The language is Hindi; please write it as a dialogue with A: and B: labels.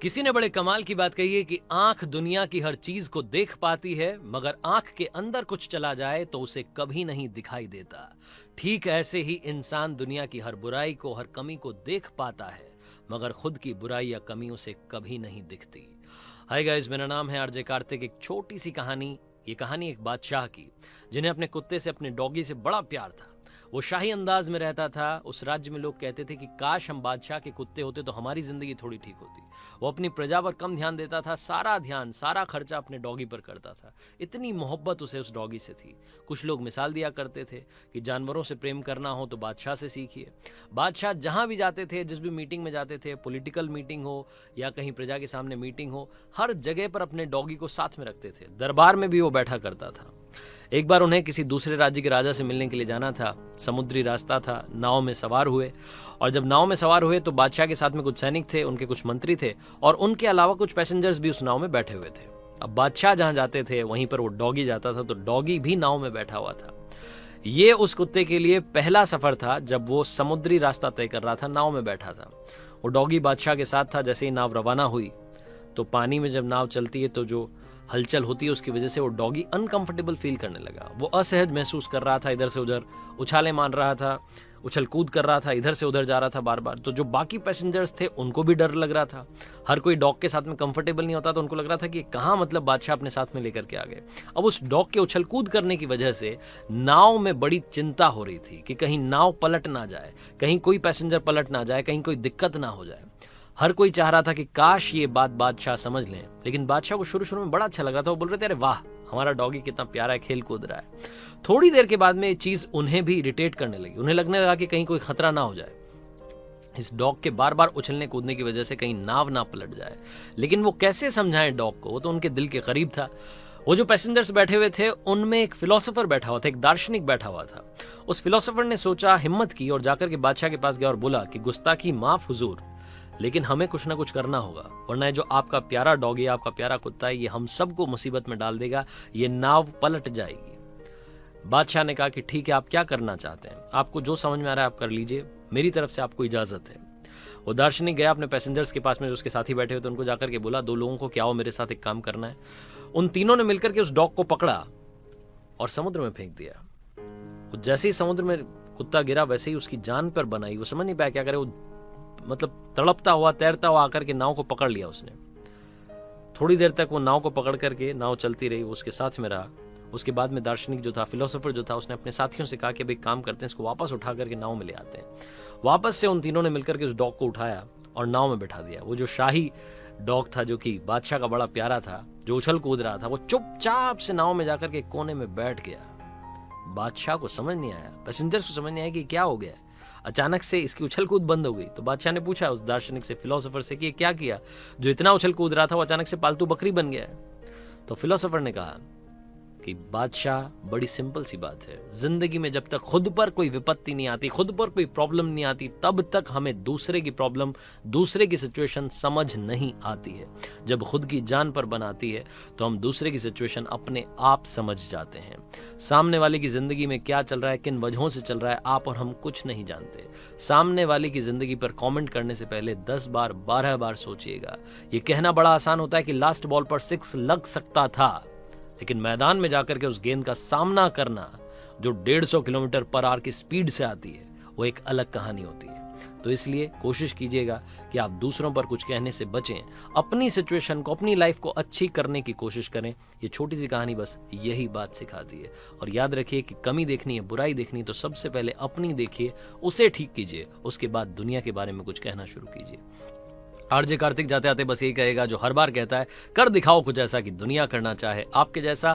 A: किसी ने बड़े कमाल की बात कही है कि आंख दुनिया की हर चीज को देख पाती है, मगर आंख के अंदर कुछ चला जाए तो उसे कभी नहीं दिखाई देता। ठीक ऐसे ही इंसान दुनिया की हर बुराई को, हर कमी को देख पाता है, मगर खुद की बुराई या कमी उसे कभी नहीं दिखती। हाय गाइस, मेरा नाम है आरजे कार्तिक। एक छोटी सी कहानी। ये कहानी एक बादशाह की, जिन्हें अपने कुत्ते से, अपने डॉगी से बड़ा प्यार था। वो शाही अंदाज में रहता था। उस राज्य में लोग कहते थे कि काश हम बादशाह के कुत्ते होते तो हमारी जिंदगी थोड़ी ठीक होती। वो अपनी प्रजा पर कम ध्यान देता था, सारा ध्यान, सारा खर्चा अपने डॉगी पर करता था। इतनी मोहब्बत उसे उस डॉगी से थी। कुछ लोग मिसाल दिया करते थे कि जानवरों से प्रेम करना हो तो बादशाह से सीखिए। बादशाह जहां भी जाते थे, जिस भी मीटिंग में जाते थे, पॉलिटिकल मीटिंग हो या कहीं प्रजा के सामने मीटिंग हो, हर जगह पर अपने डॉगी को साथ में रखते थे। दरबार में भी वो बैठा करता था। एक बार उन्हें किसी दूसरे राज्य के राजा से मिलने के लिए जाना था। समुद्री रास्ता था। नाव में सवार हुए, और जब नाव में सवार हुए तो बादशाह के साथ में कुछ सैनिक थे, उनके कुछ मंत्री थे, और उनके अलावा कुछ पैसेंजर्स भी उस नाव में बैठे हुए थे। अब बादशाह जहां जाते थे वहीं पर वो डॉगी जाता था, तो डॉगी भी नाव में बैठा हुआ था। ये उस कुत्ते के लिए पहला सफर था जब वो समुद्री रास्ता तय कर रहा था, नाव में बैठा था। वो डॉगी बादशाह के साथ था। जैसे ही नाव रवाना हुई तो पानी में जब नाव चलती है तो जो हलचल होती है उसकी वजह से वो डॉगी अनकंफर्टेबल फील करने लगा। वो असहज महसूस कर रहा था, इधर से उधर उछाले मार रहा था, उछल कूद कर रहा था, इधर से उधर जा रहा था बार बार। तो जो बाकी पैसेंजर्स थे उनको भी डर लग रहा था। हर कोई डॉग के साथ में कंफर्टेबल नहीं होता, तो उनको लग रहा था कि कहाँ मतलब बादशाह अपने साथ में लेकर के आ गए। अब उस डॉग के उछल कूद करने की वजह से नाव में बड़ी चिंता हो रही थी कि कहीं नाव पलट ना जाए, कहीं कोई पैसेंजर पलट ना जाए, कहीं कोई दिक्कत ना हो जाए। हर कोई चाह रहा था कि काश ये बात बादशाह समझ लें, लेकिन बादशाह को शुरू शुरू में बड़ा अच्छा लग रहा था। वो बोल रहे थे, अरे वाह, हमारा डॉगी कितना प्यारा है, खेल कूद रहा है। थोड़ी देर के बाद में ये चीज उन्हें भी इरिटेट करने लगी। उन्हें लगने लगा कि कहीं कोई खतरा ना हो जाए, इस डॉग के बार बार उछलने कूदने की वजह से कहीं नाव ना पलट जाए। लेकिन वो कैसे समझाएं डॉग को? वो तो उनके दिल के करीब था। वो जो पैसेंजर्स बैठे हुए थे उनमें एक फिलोसोफर बैठा हुआ था, एक दार्शनिक बैठा हुआ था। उस फिलोसोफर ने सोचा, हिम्मत की और जाकर के बादशाह के पास गया और बोला कि गुस्ताखी माफ हुजूर, लेकिन हमें कुछ ना कुछ करना होगा, वरना ये जो आपका प्यारा डॉगी, आपका प्यारा कुत्ता है, ये हम सबको मुसीबत में डाल देगा, ये नाव पलट जाएगी। बादशाह ने कहा कि ठीक है, आप क्या करना चाहते हैं, आपको जो समझ में आ रहा है आप कर लीजिए, मेरी तरफ से आपको इजाजत है। वो दार्शनिक गया अपने पैसेंजर्स के पास में, जो उसके साथी बैठे हुए थे, उनको जाकर के बोला, दो लोगों को क्या हो, मेरे साथ एक काम करना है। उन तीनों ने मिलकर के उस डॉग को पकड़ा और समुद्र में फेंक दिया। जैसे ही समुद्र में कुत्ता गिरा वैसे ही उसकी जान पर बनाई। वो समझ नहीं पाया क्या करे। वो मतलब तड़पता हुआ, तैरता हुआ आकर के नाव को पकड़ लिया उसने। थोड़ी देर तक वो नाव को पकड़ करके नाव चलती रही, वो उसके साथ में रहा। उसके बाद में दार्शनिक जो था, फिलोसोफर जो था, उसने अपने साथियों से कहा कि भाई काम करते हैं, इसको वापस उठा करके नाव में ले आते हैं। वापस से उन तीनों ने मिलकर के उस डॉग को उठाया और नाव में बैठा दिया। वो जो शाही डॉग था, जो कि बादशाह का बड़ा प्यारा था, जो उछल कूद रहा था, वो चुपचाप से नाव में जाकर के कोने में बैठ गया। बादशाह को समझ नहीं आया, पैसेंजर्स को समझ नहीं आया कि क्या हो गया। अचानक से इसकी उछल कूद बंद हो गई। तो बादशाह ने पूछा उस दार्शनिक से, फिलोसोफर से, कि ये क्या किया, जो इतना उछल कूद रहा था वो अचानक से पालतू बकरी बन गया है। तो फिलोसोफर ने कहा कि बादशाह, बड़ी सिंपल सी बात है, जिंदगी में जब तक खुद पर कोई विपत्ति नहीं आती, खुद पर कोई प्रॉब्लम नहीं आती, तब तक हमें दूसरे की प्रॉब्लम, दूसरे की सिचुएशन समझ नहीं आती है। जब खुद की जान पर बनाती है तो हम दूसरे की सिचुएशन अपने आप समझ जाते हैं। सामने वाले की जिंदगी में क्या चल रहा है, किन वजहों से चल रहा है, आप और हम कुछ नहीं जानते। सामने वाले की जिंदगी पर कमेंट करने से पहले 10 बार 12 बार सोचिएगा। ये कहना बड़ा आसान होता है कि लास्ट बॉल पर 6 लग सकता था, लेकिन मैदान में जाकर के उस गेंद का सामना करना, जो 150 किलोमीटर पर आवर की स्पीड से आती है, वो एक अलग कहानी होती है। तो इसलिए कोशिश कीजिएगा कि आप दूसरों पर कुछ कहने से बचें, अपनी सिचुएशन को, अपनी लाइफ को अच्छी करने की कोशिश करें। ये छोटी सी कहानी बस यही बात सिखाती है। और याद रखिए कि कमी देखनी है, बुराई देखनी है, तो सबसे पहले अपनी देखिए, उसे ठीक कीजिए, उसके बाद दुनिया के बारे में कुछ कहना शुरू कीजिए। आरजे कार्तिक जाते आते बस यही कहेगा जो हर बार कहता है, कर दिखाओ कुछ ऐसा कि दुनिया करना चाहे आपके जैसा।